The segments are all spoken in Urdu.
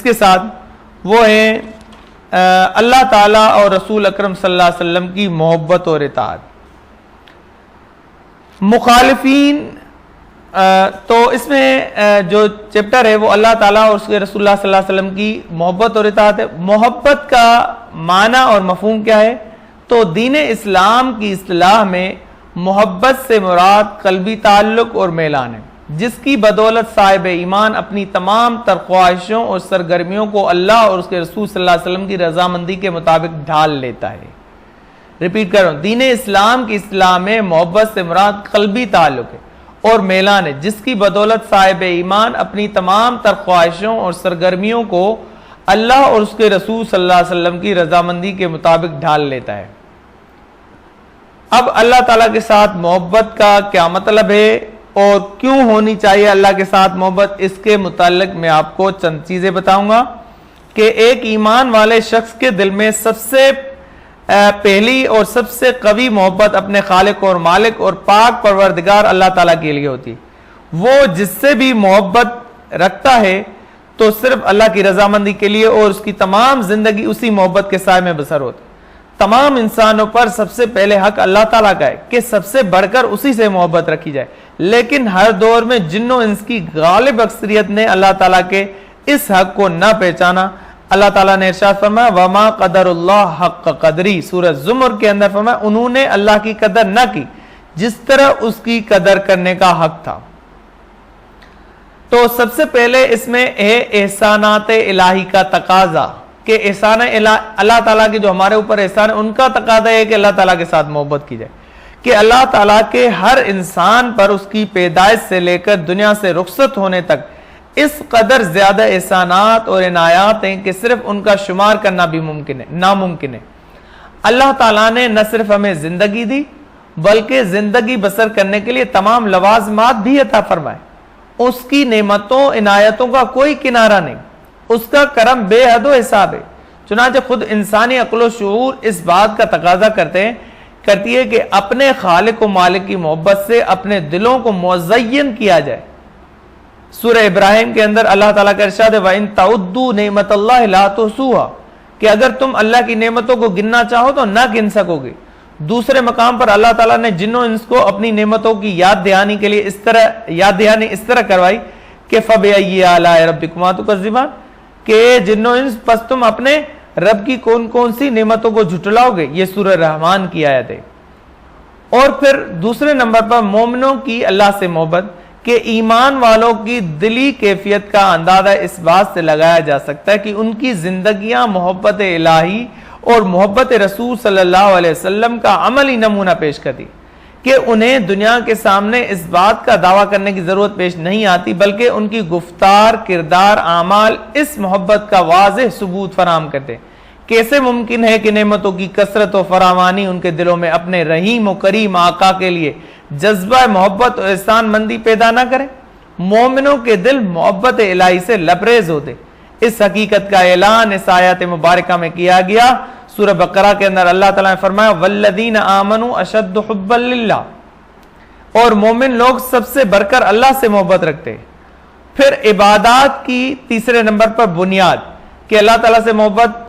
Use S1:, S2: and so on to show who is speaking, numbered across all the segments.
S1: کے ساتھ وہ ہے اللہ تعالیٰ اور رسول اکرم صلی اللہ علیہ وسلم کی محبت اور اطاعت. مخالفین تو اس میں جو چیپٹر ہے وہ اللہ تعالیٰ اور اس کے رسول اللہ صلی اللہ علیہ وسلم کی محبت اور اطاعت ہے. محبت کا معنی اور مفہوم کیا ہے؟ تو دین اسلام کی اصطلاح میں محبت سے مراد قلبی تعلق اور میلان ہے، جس کی بدولت صاحب ایمان اپنی تمام تر خواہشوں اور سرگرمیوں کو اللہ اور اس کے رسول صلی اللہ علیہ وسلم کی رضامندی کے مطابق ڈھال لیتا ہے. ریپیٹ کر رہا ہوں، دین اسلام کی اصطلاح میں محبت سے مراد قلبی تعلق ہے اور میلان ہے، جس کی بدولت صاحب ایمان اپنی تمام تر خواہشوں اور سرگرمیوں کو اللہ اور اس کے رسول صلی اللہ علیہ وسلم کی رضامندی کے مطابق ڈھال لیتا ہے. اب اللہ تعالیٰ کے ساتھ محبت کا کیا مطلب ہے اور کیوں ہونی چاہیے اللہ کے ساتھ محبت، اس کے متعلق میں آپ کو چند چیزیں بتاؤں گا کہ ایک ایمان والے شخص کے دل میں سب سے پہلی اور سب سے قوی محبت اپنے خالق اور مالک اور پاک پروردگار اللہ تعالیٰ کے لیے ہوتی ہے. وہ جس سے بھی محبت رکھتا ہے تو صرف اللہ کی رضامندی کے لیے، اور اس کی تمام زندگی اسی محبت کے سائے میں بسر ہوتی. تمام انسانوں پر سب سے پہلے حق اللہ تعالیٰ کا ہے کہ سب سے بڑھ کر اسی سے محبت رکھی جائے، لیکن ہر دور میں جن و انس کی غالب اکثریت نے اللہ تعالیٰ کے اس حق کو نہ پہچانا. اللہ تعالیٰ نے ارشاد فرمایا وما قدر اللہ حق قدری، سورہ زمر کے اندر فرمایا انہوں نے اللہ کی قدر نہ کی جس طرح اس کی قدر کرنے کا حق تھا. تو سب سے پہلے اس میں ہے احسانات الہی کا تقاضا کہ احسان اللہ تعالیٰ کے جو ہمارے اوپر احسان ہے ان کا تقاضا ہے کہ اللہ تعالیٰ کے ساتھ محبت کی جائے، کہ اللہ تعالیٰ کے ہر انسان پر اس کی پیدائش سے لے کر دنیا سے رخصت ہونے تک اس قدر زیادہ احسانات اور عنایات ہیں کہ صرف ان کا شمار کرنا بھی ناممکن ہے. اللہ تعالیٰ نے نہ صرف ہمیں زندگی دی بلکہ زندگی بسر کرنے کے لیے تمام لوازمات بھی عطا فرمائے. اس کی نعمتوں عنایتوں کا کوئی کنارہ نہیں، اس کا کرم بے حد و حساب ہے. چنانچہ خود انسانی عقل و شعور اس بات کا تقاضا کرتی ہے کہ اپنے خالق و مالک کی محبت سے اپنے دلوں کو مزین کیا جائے. سورہ ابراہیم کے اندر اللہ تعالیٰ کا ارشاد ہے وَإِن تَعُدُّوا نِعْمَتَ اللَّهِ لَا تُحْصُوهَا، کہ اگر تم اللہ کی نعمتوں کو گننا چاہو تو نہ گن سکو گے. دوسرے مقام پر اللہ تعالیٰ نے جن و انس کو اپنی نعمتوں کی یاد دہانی کے لیے اس طرح کروائی کہ فَبِأَيِّ آلَاءِ رَبِّكُمَا تُكَذِّبَانِ، کہ جن و انس پس تم اپنے رب کی کون کون سی نعمتوں کو جھٹلاؤ گے. یہ سورہ رحمان کی آیت ہے. اور پھر دوسرے نمبر پر مومنوں کی اللہ سے محبت، کہ ایمان والوں کی دلی کیفیت کا اندازہ اس بات سے لگایا جا سکتا ہے کہ ان کی زندگیاں محبت الہی اور محبت رسول صلی اللہ علیہ وسلم کا عملی نمونہ پیش کرتی، کہ انہیں دنیا کے سامنے اس بات کا دعویٰ کرنے کی ضرورت پیش نہیں آتی بلکہ ان کی گفتار، کردار، اعمال اس محبت کا واضح ثبوت فراہم کرتے. کیسے ممکن ہے کہ نعمتوں کی کثرت و فراوانی ان کے دلوں میں اپنے رحیم و کریم آقا کے لیے جذبہ محبت اور احسان مندی پیدا نہ کرے؟ مومنوں کے دل محبت الہی سے لبریز ہوتے. اس حقیقت کا اعلان اس آیت مبارکہ میں کیا گیا. سورہ بقرہ کے اندر اللہ تعالیٰ نے فرمایا والذین آمنوا اشد حبا للہ، اور مومن لوگ سب سے بڑھ کر اللہ سے محبت رکھتے ہیں. پھر عبادات کی تیسرے نمبر پر بنیاد، کہ اللہ تعالیٰ سے محبت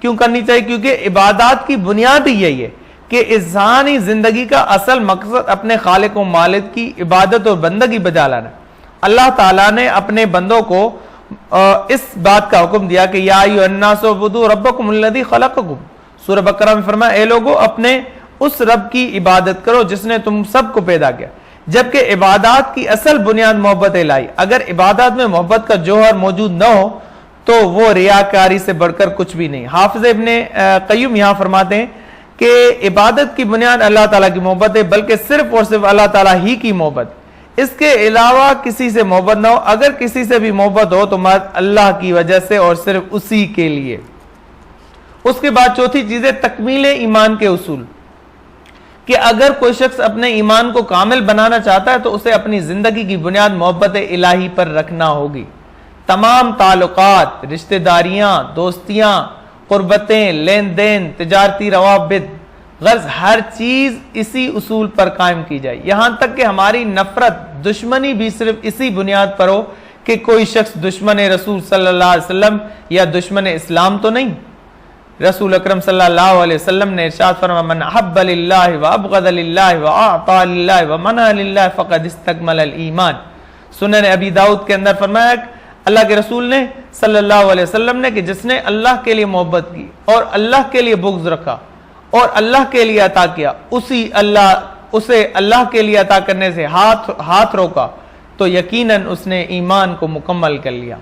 S1: کیوں کرنی چاہیے؟ کیونکہ عبادات کی بنیاد ہی یہی ہے کہ انسانی زندگی کا اصل مقصد اپنے خالق و مالک کی عبادت اور بندگی بجا لانا. اللہ تعالیٰ نے اپنے بندوں کو اس بات کا حکم دیا کہ یا ایھا الناس اعبدوا ربکم الذی خلقکم. سورہ بقرہ میں فرمایا اے لوگو اپنے اس رب کی عبادت کرو جس نے تم سب کو پیدا کیا. جبکہ عبادات کی اصل بنیاد محبت الہی. اگر عبادات میں محبت کا جوہر موجود نہ ہو تو وہ ریاکاری سے بڑھ کر کچھ بھی نہیں. حافظ ابن قیم یہاں فرماتے ہیں کہ عبادت کی بنیاد اللہ تعالیٰ کی محبت ہے، بلکہ صرف اور صرف اللہ تعالیٰ ہی کی محبت. اس کے علاوہ کسی سے محبت نہ ہو. اگر کسی سے بھی محبت ہو تو اللہ کی وجہ سے اور صرف اسی کے لیے. اس کے بعد چوتھی چیز ہے تکمیل ایمان کے اصول، کہ اگر کوئی شخص اپنے ایمان کو کامل بنانا چاہتا ہے تو اسے اپنی زندگی کی بنیاد محبت الہی پر رکھنا ہوگی. تمام تعلقات، رشتہ داریاں، دوستیاں، قربتیں، لین دین، تجارتی روابط، غرض ہر چیز اسی اصول پر قائم کی جائے. یہاں تک کہ ہماری نفرت، دشمنی بھی صرف اسی بنیاد پر ہو کہ کوئی شخص دشمن رسول صلی اللہ علیہ وسلم یا دشمن اسلام تو نہیں. رسول اکرم صلی اللہ علیہ وسلم نے ارشاد فرمایا من احب للہ وابغض للہ واعطى للہ ومنع للہ فقد استکمل الایمان. سنن ابی داؤد کے اندر فرمایا اللہ کے رسول نے صلی اللہ علیہ وسلم نے کہ جس نے اللہ کے لیے محبت کی اور اللہ کے لیے بغض رکھا اور اللہ کے لیے عطا کیا اسے اللہ کے لیے عطا کرنے سے ہاتھ روکا تو یقیناً اس نے ایمان کو مکمل کر لیا.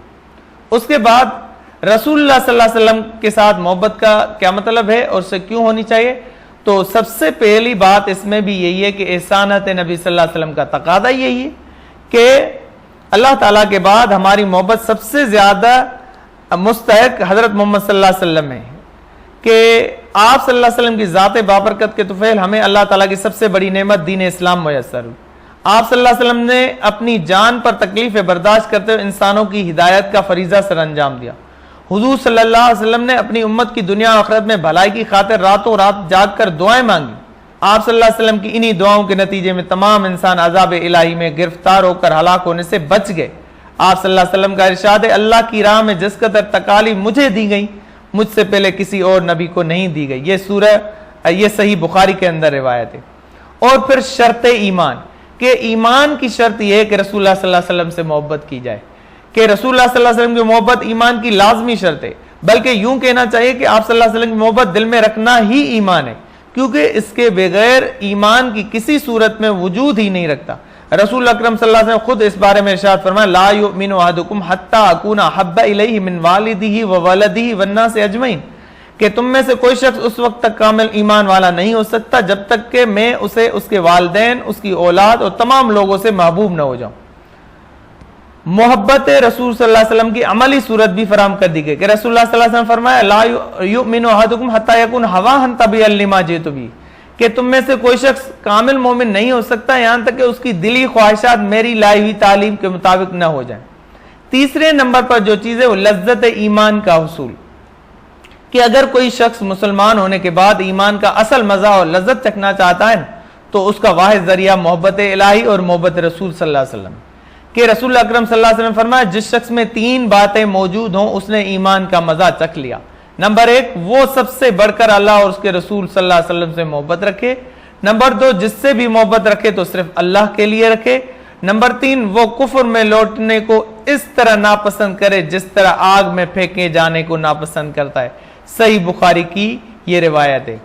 S1: اس کے بعد رسول اللہ صلی اللہ علیہ وسلم کے ساتھ محبت کا کیا مطلب ہے اور اسے کیوں ہونی چاہیے؟ تو سب سے پہلی بات اس میں بھی یہی ہے کہ احسانات نبی صلی اللہ علیہ وسلم کا تقاضا یہی ہے کہ اللہ تعالیٰ کے بعد ہماری محبت سب سے زیادہ مستحق حضرت محمد صلی اللہ علیہ وسلم ہے کہ آپ صلی اللہ علیہ وسلم کی ذات بابرکت کے طفیل ہمیں اللہ تعالیٰ کی سب سے بڑی نعمت دین اسلام میسر ہوئی. آپ صلی اللہ علیہ وسلم نے اپنی جان پر تکلیف برداشت کرتے ہوئے انسانوں کی ہدایت کا فریضہ سر انجام دیا. حضور صلی اللہ علیہ وسلم نے اپنی امت کی دنیا و آخرت میں بھلائی کی خاطر راتوں رات جاگ کر دعائیں مانگی. آپ صلی اللہ علیہ وسلم کی انہی دعاؤں کے نتیجے میں تمام انسان عذاب الہی میں گرفتار ہو کر ہلاک ہونے سے بچ گئے. آپ صلی اللہ علیہ وسلم کا ارشاد ہے اللہ کی راہ میں جس قدر تکالیف مجھے دی گئی مجھ سے پہلے کسی اور نبی کو نہیں دی گئی. یہ صحیح بخاری کے اندر روایت ہے. اور پھر شرط ایمان کہ ایمان کی شرط یہ ہے کہ رسول اللہ صلی اللہ علیہ وسلم سے محبت کی جائے کہ رسول اللہ صلی اللہ علیہ وسلم کی محبت ایمان کی لازمی شرط ہے. بلکہ یوں کہنا چاہیے کہ آپ صلی اللہ علیہ وسلم کی محبت دل میں رکھنا ہی ایمان ہے کیونکہ اس کے بغیر ایمان کی کسی صورت میں وجود ہی نہیں رکھتا. رسول اکرم صلی اللہ علیہ وسلم خود اس بارے میں ارشاد فرمایا لا یؤمن احدکم حتی اکون احب الیہ من والدہ وولدہ والناس اجمعین کہ تم میں سے کوئی شخص اس وقت تک کامل ایمان والا نہیں ہو سکتا جب تک کہ میں اسے اس کے والدین اس کی اولاد اور تمام لوگوں سے محبوب نہ ہو جاؤں. محبت رسول صلی اللہ علیہ وسلم کی عملی صورت بھی فراہم کر دی گئی کہ رسول اللہ صلی اللہ علیہ وسلم فرمایا لا یؤمن احدکم حتی یکون ہواہ تبعا لما جئت بہ کہ تم میں سے کوئی شخص کامل مومن نہیں ہو سکتا یہاں تک کہ اس کی دلی خواہشات میری لائی ہوئی تعلیم کے مطابق نہ ہو جائیں. تیسرے نمبر پر جو چیز ہے وہ لذت ایمان کا حصول کہ اگر کوئی شخص مسلمان ہونے کے بعد ایمان کا اصل مزہ اور لذت چکھنا چاہتا ہے تو اس کا واحد ذریعہ محبت الہی اور محبت رسول صلی اللہ علیہ وسلم کہ رسول اکرم صلی اللہ علیہ وسلم فرمایا جس شخص میں تین باتیں موجود ہوں اس نے ایمان کا مزہ چکھ لیا. نمبر ایک وہ سب سے بڑھ کر اللہ اور اس کے رسول صلی اللہ علیہ وسلم سے محبت رکھے. نمبر دو جس سے بھی محبت رکھے تو صرف اللہ کے لیے رکھے. نمبر تین وہ کفر میں لوٹنے کو اس طرح ناپسند کرے جس طرح آگ میں پھینکے جانے کو ناپسند کرتا ہے. صحیح بخاری کی یہ روایت ہے.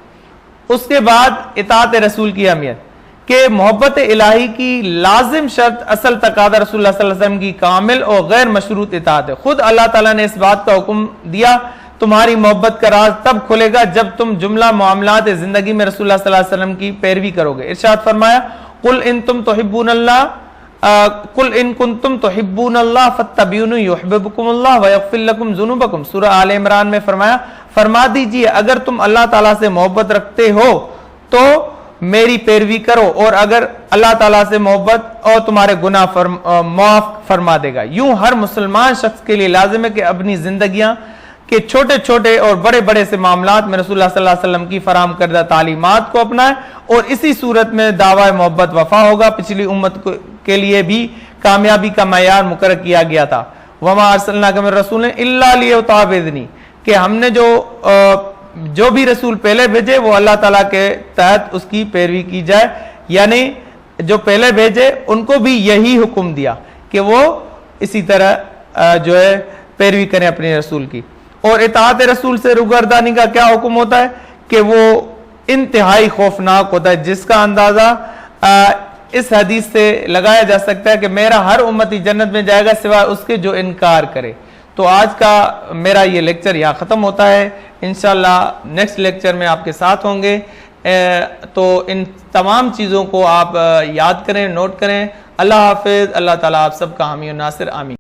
S1: اس کے بعد اطاعت رسول کی اہمیت کہ محبت الہی کی لازم شرط اصل تقاضا رسول اللہ صلی اللہ علیہ وسلم کی کامل اور غیر مشروط اطاعت ہے. خود اللہ تعالیٰ نے اس بات کا حکم دیا تمہاری محبت کا راز تب کھلے گا جب تم جملہ معاملات زندگی میں رسول اللہ صلی اللہ علیہ وسلم کی پیروی کرو گے. ارشاد فرمایا قل ان کنتم تحبون اللہ فاتبعونی یحببکم اللہ ویغفر لکم ذنوبکم. سورہ آل عمران میں فرما دیجئے اگر تم اللہ تعالیٰ سے محبت رکھتے ہو تو میری پیروی کرو اور اگر اللہ تعالیٰ سے محبت اور تمہارے گناہ معاف فرما دے گا. یوں ہر مسلمان شخص کے لیے لازم ہے کہ اپنی زندگیاں کہ چھوٹے چھوٹے اور بڑے بڑے سے معاملات میں رسول اللہ صلی اللہ علیہ وسلم کی فراہم کردہ تعلیمات کو اپنائے اور اسی صورت میں دعوی محبت وفا ہوگا. پچھلی امت کے لیے بھی کامیابی کا معیار مقرر کیا گیا تھا وما ارسلناک من رسول الا لیطاع باذنی کہ ہم نے جو بھی رسول پہلے بھیجے وہ اللہ تعالیٰ کے تحت اس کی پیروی کی جائے. یعنی جو پہلے بھیجے ان کو بھی یہی حکم دیا کہ وہ اسی طرح جو ہے پیروی کریں اپنے رسول کی. اور اطاعت رسول سے روگردانی کا کیا حکم ہوتا ہے کہ وہ انتہائی خوفناک ہوتا ہے جس کا اندازہ اس حدیث سے لگایا جا سکتا ہے کہ میرا ہر امتی جنت میں جائے گا سوائے اس کے جو انکار کرے. تو آج کا میرا یہ لیکچر یہاں ختم ہوتا ہے. انشاءاللہ نیکسٹ لیکچر میں آپ کے ساتھ ہوں گے. تو ان تمام چیزوں کو آپ یاد کریں نوٹ کریں. اللہ حافظ. اللہ تعالیٰ آپ سب کا حامی و ناصر. آمین.